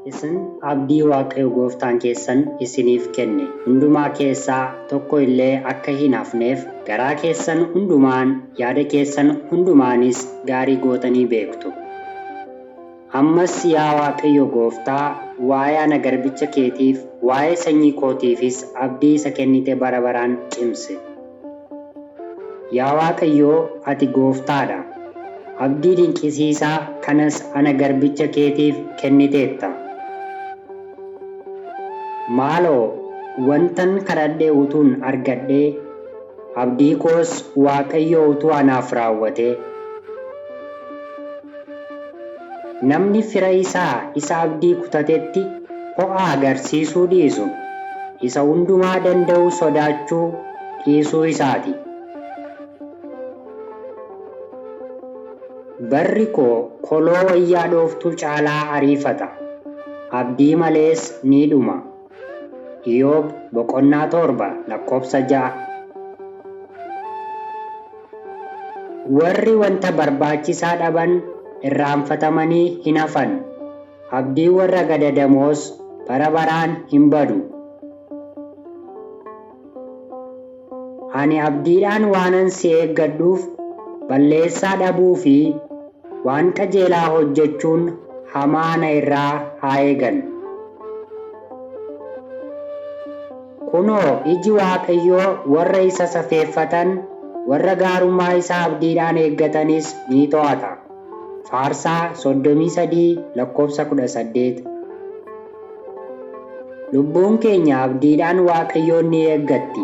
Isin abdii Waaqayyo Gooftaan keessan isiniif kenne hundumaa keessaa tokko illee akka hin hafneef garaa keessan hundumaan yaada keessan hundumaanis gaarii gootanii beektu. Ammas yaa Waaqayyo Gooftaa waa'ee ana garbicha keetiif waa'ee sanyii kootiifis abdii isa kennite bara baraan cimsi. Yaa Waaqayyo ati Gooftaadha. Abdii dinqisiisaa kanas ana garbicha keetiif kenniteetta. Maaloo wantan kadhadhee utuun argadhee abdii koos Waaqayyo utuu anaaf raawwate. Namni fira isaa isa abdii kutatetti ho'a agarsiisuu dhiisu isa hundumaa danda'u sodaachuu dhiisuu isaati. Barri koo koloo wayyaa dhooftuu caalaa ariifata. Abdii malees ni dhuma. Iyyoob 7:6. Warri wanta barbaachisaa dhaban irraanfatamanii hin hafan. Abdii warra gadadamoos bara baraan hin badu. Ani abdiidhaan waanan si eeggadhuuf balleessaa dhabuu fi waan qajeelaa hojjechuun hamaa na irraa haa eegan. Kunoo iji Waaqayyoo warra isa safeeffatan warra gaarummaa isaa abdiidhaan eeggatanis ni to'ata. Faarsaa 33:18. Lubbuun keenya abdiidhaan Waaqayyoon ni eeggatti.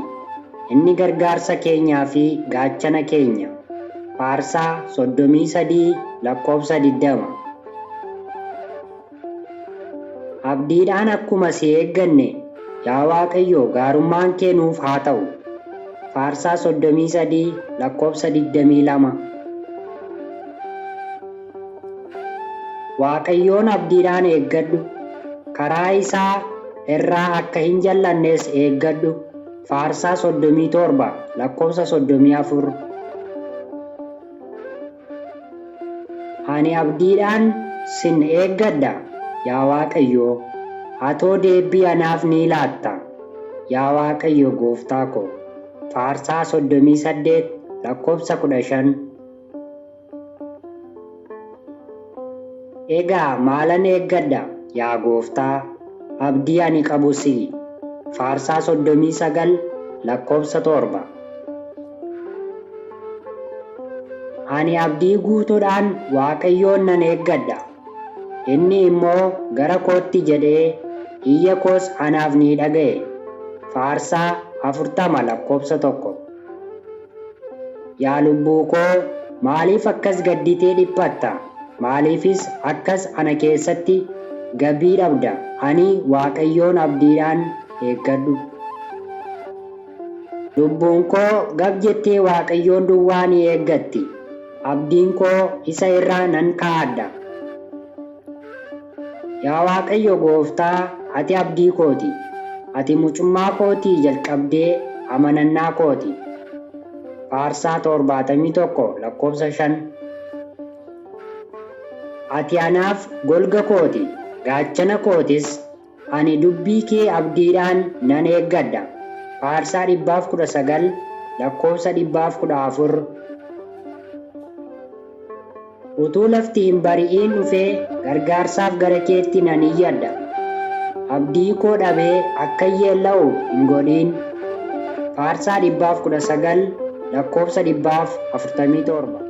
Inni gargaarsa keenyaa fi gaachana keenya. Faarsaa 33:20. Abdiidhaan akkuma si eegganne yaa Waaqayyo gaarummaan kee nuuf haa ta'u. Faarsaa 33:22. Waaqayyoon abdiidhaan eeggadhu. Karaa isaa irraa akka hin jal'annes eeggadhu. Faarsaa 37:34. Ani abdiidhaan sin eeggadha yaa Waaqayyo. Atoo deebii anaaf ni laatta yaa Waaqayyo Gooftaa koo. Faarsaa 38:15. Egaa maalan eeggadha yaa Gooftaa? Abdii ani qabu si'i. Faarsaa 39:7. Ani abdii guutuudhaan Waaqayyoon nan eeggadha. Inni immoo gara kootti jedhee iyya koos anaaf ni dhaga'e. Faarsaa 40:1. Yaa lubbuu koo maaliif akkas gadditee dhiphatta? Maaliifis akkas ana keessatti gabii dhabda? Ani Waaqayyoon abdiidhaan eeggadhu. Lubbuun koo gab jettee Waaqayyoon duwwaa ni eeggatti. Abdiin koo isa irraa nan kaa'adha. Yaa Waaqayyo Gooftaa ati abdii kooti. Ati mucummaa kootii jalqabdee amanannaa kooti. Faarsaa 71:5. Ati anaaf golga kooti, gaachana kootis. Ani dubbii kee abdiidhaan nan eeggadha. Faarsaa 119:114. Utuu lafti hin bari'in dhufee gargaarsaaf gara keetti nan iyyadha. Abdii koo dhabee akka yeella'u hin godhin. Faarsaa 119:147.